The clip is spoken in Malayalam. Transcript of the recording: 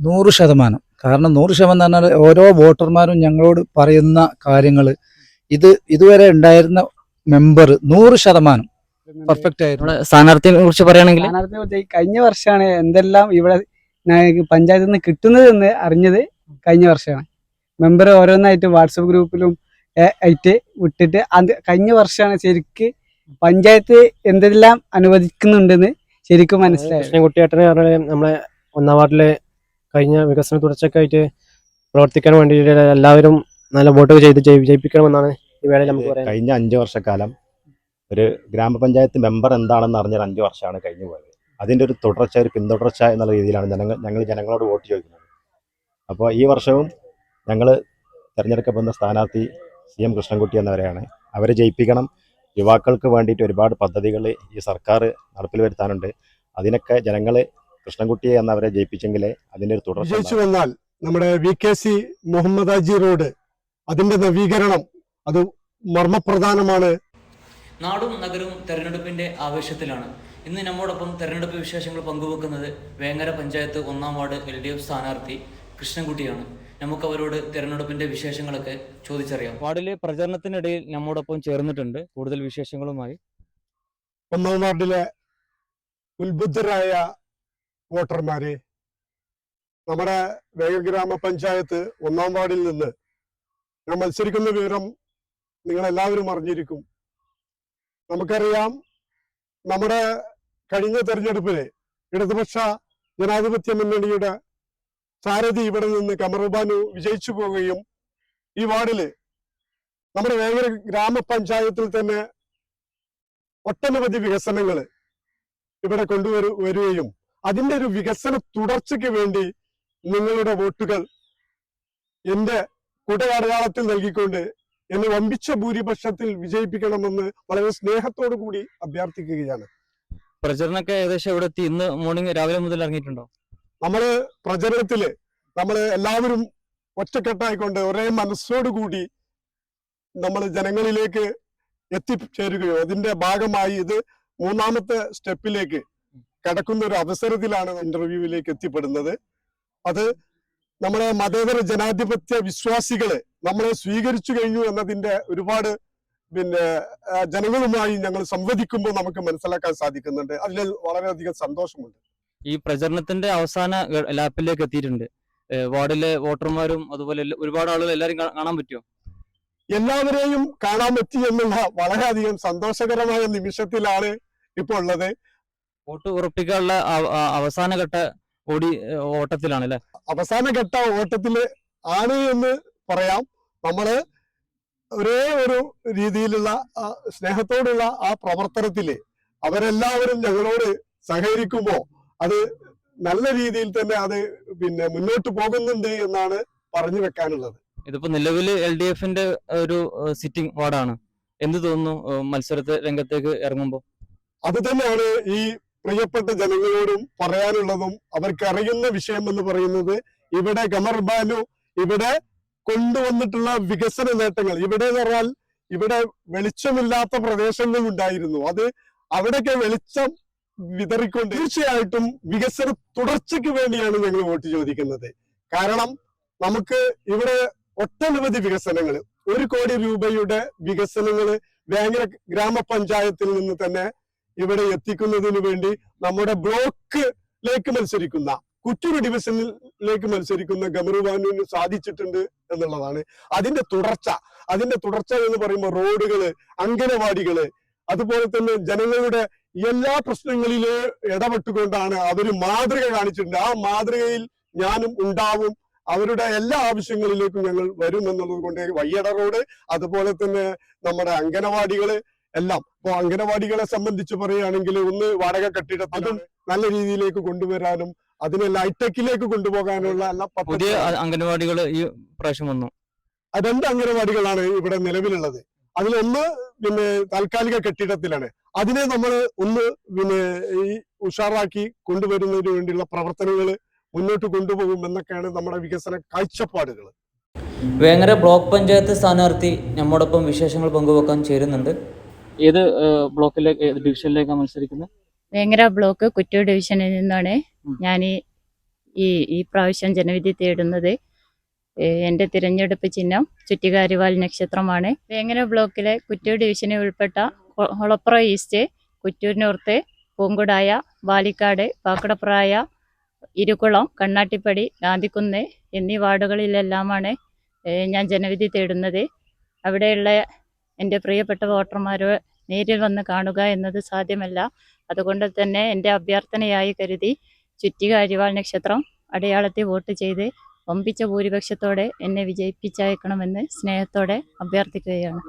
100%. കാരണം 100% എന്ന് പറഞ്ഞാൽ ഓരോ വോട്ടർമാരും ഞങ്ങളോട് പറയുന്ന കാര്യങ്ങൾ ഇതുവരെ ഉണ്ടായിരുന്ന മെമ്പർ 100% പെർഫെക്റ്റ് ആയിരുന്നു. സ്ഥാനാർത്ഥിയെ കുറിച്ച് പറയുകയാണെങ്കിൽ കഴിഞ്ഞ വർഷമാണ് എന്തെല്ലാം ഇവിടെ പഞ്ചായത്തിൽ നിന്ന് കിട്ടുന്നത് എന്ന് അറിഞ്ഞത് കഴിഞ്ഞ വർഷമാണ്. മെമ്പർ ഓരോന്നായിട്ട് വാട്സപ്പ് ഗ്രൂപ്പിലും ആയിട്ട് വിട്ടിട്ട് അത് കഴിഞ്ഞ വർഷമാണ് ശരിക്ക് പഞ്ചായത്ത് എന്തെല്ലാം അനുവദിക്കുന്നുണ്ടെന്ന് ശരിക്കും മനസ്സിലായി. കൃഷ്ണൻകുട്ടിയേട്ടനെ പറഞ്ഞാൽ നമ്മളെ 1-ാം വാർഡിലെ കഴിഞ്ഞ വികസന തുടർച്ചയ്ക്കായിട്ട് പ്രവർത്തിക്കാൻ വേണ്ടി എല്ലാവരും നല്ല വോട്ട് ചെയ്ത് ജയിപ്പിക്കണമെന്നാണ് ഈ വേളയിൽ നമുക്ക് പറയാം. കഴിഞ്ഞ 5 വർഷക്കാലം ഒരു ഗ്രാമപഞ്ചായത്ത് മെമ്പർ എന്താണെന്ന് അറിഞ്ഞാൽ 5 വർഷമാണ് കഴിഞ്ഞു പോയത്. അതിൻ്റെ ഒരു തുടർച്ച, ഒരു പിന്തുടർച്ച എന്നുള്ള രീതിയിലാണ് ഞങ്ങൾ ജനങ്ങളോട് വോട്ട് ചോദിക്കുന്നത്. അപ്പോൾ ഈ വർഷവും ഞങ്ങൾ തിരഞ്ഞെടുക്കപ്പെടുന്ന സ്ഥാനാർത്ഥി CM കൃഷ്ണൻകുട്ടി എന്നവരെയാണ്. അവരെ ജയിപ്പിക്കണം. യുവാക്കൾക്ക് വേണ്ടിയിട്ട് ഒരുപാട് പദ്ധതികൾ ഈ സർക്കാർ നടപ്പിൽ വരുത്താനുണ്ട്. അതിനൊക്കെ ജനങ്ങൾ കൃഷ്ണൻകുട്ടിയെ എന്നവരെ ജയിപ്പിച്ചെങ്കിലേ അതിൻ്റെ ഒരു തുടർച്ച. വിജയിച്ചു വന്നാൽ നമ്മുടെ VKC മുഹമ്മദ് ഹാജി റോഡ് അതിൻ്റെ നവീകരണം അത് മർമ്മപ്രധാനമാണ്. നാടും നഗരവും തെരഞ്ഞെടുപ്പിന്റെ ആവേശത്തിലാണ്. ഇന്ന് നമ്മോടൊപ്പം തെരഞ്ഞെടുപ്പ് വിശേഷങ്ങൾ പങ്കുവെക്കുന്നത് വേങ്ങര പഞ്ചായത്ത് 1-ാം വാർഡ് LDF സ്ഥാനാർത്ഥി കൃഷ്ണൻകുട്ടിയാണ്. നമുക്ക് അവരോട് തെരഞ്ഞെടുപ്പിന്റെ വിശേഷങ്ങളൊക്കെ ചോദിച്ചറിയാം. വാർഡിലെ പ്രചരണത്തിനിടയിൽ നമ്മോടൊപ്പം ചേർന്നിട്ടുണ്ട് കൂടുതൽ വിശേഷങ്ങളുമായി. 1-ാം വാർഡിലെ ഉത്ബുദ്ധരായ വോട്ടർമാരെ, നമ്മുടെ വേങ്ങര ഗ്രാമപഞ്ചായത്ത് 1-ാം വാർഡിൽ നിന്ന് ഞാൻ മത്സരിക്കുന്ന വിവരം നിങ്ങളെല്ലാവരും അറിഞ്ഞിരിക്കും. നമുക്കറിയാം, നമ്മുടെ കഴിഞ്ഞ തെരഞ്ഞെടുപ്പില് ഇടതുപക്ഷ ജനാധിപത്യ മുന്നണിയുടെ സാരഥി ഇവിടെ നിന്ന് കമറുബാനു വിജയിച്ചു പോവുകയും ഈ വാർഡില് നമ്മുടെ വേങ്ങര ഗ്രാമപഞ്ചായത്തിൽ തന്നെ ഒട്ടനവധി വികസനങ്ങൾ ഇവിടെ കൊണ്ടുവരികയും അതിൻ്റെ ഒരു വികസന തുടർച്ചയ്ക്ക് വേണ്ടി നിങ്ങളുടെ വോട്ടുകൾ എൻ്റെ കൂട്ടയാടയാളത്തിൽ നൽകിക്കൊണ്ട് എന്നെ വമ്പിച്ച ഭൂരിപക്ഷത്തിൽ വിജയിപ്പിക്കണമെന്ന് വളരെ സ്നേഹത്തോടു കൂടി അഭ്യർത്ഥിക്കുകയാണ്. പ്രചരണമൊക്കെ ഏകദേശം ഇവിടെ എത്തി. ഇന്ന് മോർണിംഗ് രാവിലെ മുതൽ ഇറങ്ങിയിട്ടുണ്ടോ? നമ്മള് പ്രചരണത്തില് എല്ലാവരും ഒറ്റക്കെട്ടായിക്കൊണ്ട് ഒരേ മനസ്സോടുകൂടി നമ്മൾ ജനങ്ങളിലേക്ക് എത്തിച്ചേരുകയോ അതിന്റെ ഭാഗമായി ഇത് 3-ാമത്തെ സ്റ്റെപ്പിലേക്ക് കടക്കുന്ന ഒരു അവസരത്തിലാണ് ഇന്റർവ്യൂവിലേക്ക് എത്തിപ്പെടുന്നത്. അത് നമ്മുടെ മതേതര ജനാധിപത്യ വിശ്വാസികളെ നമ്മളെ സ്വീകരിച്ചു കഴിഞ്ഞു എന്നതിന്റെ ഒരുപാട് ജനങ്ങളുമായി ഞങ്ങൾ സംവദിക്കുമ്പോൾ നമുക്ക് മനസ്സിലാക്കാൻ സാധിക്കുന്നുണ്ട്. അതിൽ വളരെയധികം സന്തോഷമുണ്ട്. ഈ പ്രചരണത്തിന്റെ അവസാന ലാപ്പിലേക്ക് എത്തിയിട്ടുണ്ട്. വാർഡിലെ വോട്ടർമാരും അതുപോലെ ഒരുപാട് ആളുകൾ എല്ലാവരും കാണാൻ പറ്റുമോ? എല്ലാവരെയും കാണാൻ പറ്റി എന്നുള്ള വളരെയധികം സന്തോഷകരമായ നിമിഷത്തിലാണ് ഇപ്പോൾ ഉള്ളത്. വോട്ട് ഉറപ്പിക്കാനുള്ള അവസാനഘട്ട ഓട്ടത്തിലാണ് അല്ലെ? അവസാനഘട്ട ഓട്ടത്തില് ആണ് എന്ന് പറയാം. നമ്മള് ഒരേ ഒരു രീതിയിലുള്ള സ്നേഹത്തോടുള്ള ആ പ്രവർത്തനത്തില് അവരെല്ലാവരും ഞങ്ങളോട് സഹകരിക്കുമ്പോ അത് നല്ല രീതിയിൽ തന്നെ അത് മുന്നോട്ട് പോകുന്നുണ്ട് എന്നാണ് പറഞ്ഞു വെക്കാനുള്ളത്. ഇതിപ്പോ നിലവിൽ LDFന്റെ ഒരു സിറ്റിംഗ് വാർഡാണ്. എന്ത് തോന്നുന്നു മത്സരത്തെ രംഗത്തേക്ക് ഇറങ്ങുമ്പോൾ? അത് തന്നെയാണ് ഈ പ്രിയപ്പെട്ട ജനങ്ങളോടും പറയാനുള്ളതും. അവർക്ക് അറിയുന്ന വിഷയം എന്ന് പറയുന്നത് ഇവിടെ കമർബാനു ഇവിടെ കൊണ്ടുവന്നിട്ടുള്ള വികസന നേട്ടങ്ങൾ. ഇവിടെ എന്ന് പറഞ്ഞാൽ ഇവിടെ വെളിച്ചമില്ലാത്ത പ്രദേശങ്ങൾ ഉണ്ടായിരുന്നു. അത് അവിടെയൊക്കെ വെളിച്ചം വിതറിക്കൊണ്ട് തീർച്ചയായിട്ടും വികസന തുടർച്ചയ്ക്ക് വേണ്ടിയാണ് ഞങ്ങൾ വോട്ട് ചോദിക്കുന്നത്. കാരണം നമുക്ക് ഇവിടെ ഒട്ടനവധി വികസനങ്ങൾ, 1 കോടി രൂപയുടെ വികസനങ്ങൾ വേങ്ങര ഗ്രാമപഞ്ചായത്തിൽ നിന്ന് തന്നെ ഇവിടെ എത്തിക്കുന്നതിന് വേണ്ടി നമ്മുടെ ബ്ലോക്കിലേക്ക് മത്സരിക്കുന്ന കുറ്റൂർ ഡിവിഷനിലേക്ക് മത്സരിക്കുന്ന കമറുബാനുവിന് സാധിച്ചിട്ടുണ്ട് എന്നുള്ളതാണ് അതിന്റെ തുടർച്ച എന്ന് പറയുമ്പോൾ റോഡുകള്, അംഗനവാടികള്, അതുപോലെ തന്നെ ജനങ്ങളുടെ എല്ലാ പ്രശ്നങ്ങളിലും ഇടപെട്ടുകൊണ്ടാണ് അവര് മാതൃക കാണിച്ചിട്ടുണ്ട്. ആ മാതൃകയിൽ ഞാനും ഉണ്ടാവും. അവരുടെ എല്ലാ ആവശ്യങ്ങളിലേക്കും ഞങ്ങൾ വരും എന്നുള്ളത് കൊണ്ട് വയ്യട റോഡ്, അതുപോലെ തന്നെ നമ്മുടെ അംഗനവാടികള് എല്ലാം. ഇപ്പൊ അംഗനവാടികളെ സംബന്ധിച്ച് പറയുകയാണെങ്കിൽ ഒന്ന് വാടക കെട്ടിടത്തിലും നല്ല രീതിയിലേക്ക് കൊണ്ടുവരാനും അതിനെ ഹൈടെക്കിലേക്ക് കൊണ്ടുപോകാനുള്ള എല്ലാ പുതിയ അംഗനവാടികൾ ഈ പ്രാവശ്യം വന്നു. 2 അംഗനവാടികളാണ് ഇവിടെ നിലവിലുള്ളത്. അതിലൊന്ന് താൽക്കാലിക കെട്ടിടത്തിലാണ്. അതിനെ നമ്മൾ ഒന്ന് ഈ ഉഷാറാക്കി കൊണ്ടുവരുന്നതിന് വേണ്ടിയുള്ള പ്രവർത്തനങ്ങൾ മുന്നോട്ട് കൊണ്ടുപോകും എന്നൊക്കെയാണ് നമ്മുടെ വികസന കാഴ്ചപ്പാടുകൾ. വേങ്ങര ബ്ലോക്ക് പഞ്ചായത്ത് സ്ഥാനാർത്ഥി നമ്മോടൊപ്പം വിശേഷങ്ങൾ പങ്കുവെക്കാൻ ചേരുന്നുണ്ട്. ഏത് ഡിവിഷനിലേക്കാണ് മത്സരിക്കുന്നത്? വേങ്ങര ബ്ലോക്ക് കുറ്റൂർ ഡിവിഷനിൽ നിന്നാണ് ഞാൻ ഈ പ്രാവശ്യം ജനവിധി തേടുന്നത്. എൻ്റെ തിരഞ്ഞെടുപ്പ് ചിഹ്നം ചുറ്റികാരിവാൽ നക്ഷത്രമാണ്. വേങ്ങര ബ്ലോക്കിലെ കുറ്റൂർ ഡിവിഷനിൽ ഉൾപ്പെട്ട ഹൊളപ്പുറ ഈസ്റ്റ്, കുറ്റൂർ നോർത്ത്, പൂങ്കുടായ, ബാലിക്കാട്, പാക്കടപ്രായ, ഇരുകുളം, കണ്ണാട്ടിപ്പടി, ഗാന്ധിക്കുന്ന് എന്നീ വാർഡുകളിലെല്ലാമാണ് ഞാൻ ജനവിധി തേടുന്നത്. അവിടെയുള്ള എൻ്റെ പ്രിയപ്പെട്ട വോട്ടർമാരെ നേരിൽ വന്ന് കാണുക എന്നത് സാധ്യമല്ല. അതുകൊണ്ട് തന്നെ എൻ്റെ അഭ്യർത്ഥനയായി കരുതി ചുറ്റിക അരിവാൾ നക്ഷത്രം അടയാളത്തിൽ വോട്ട് ചെയ്ത് വമ്പിച്ച ഭൂരിപക്ഷത്തോടെ എന്നെ വിജയിപ്പിച്ചയക്കണമെന്ന് സ്നേഹത്തോടെ അഭ്യർത്ഥിക്കുകയാണ്.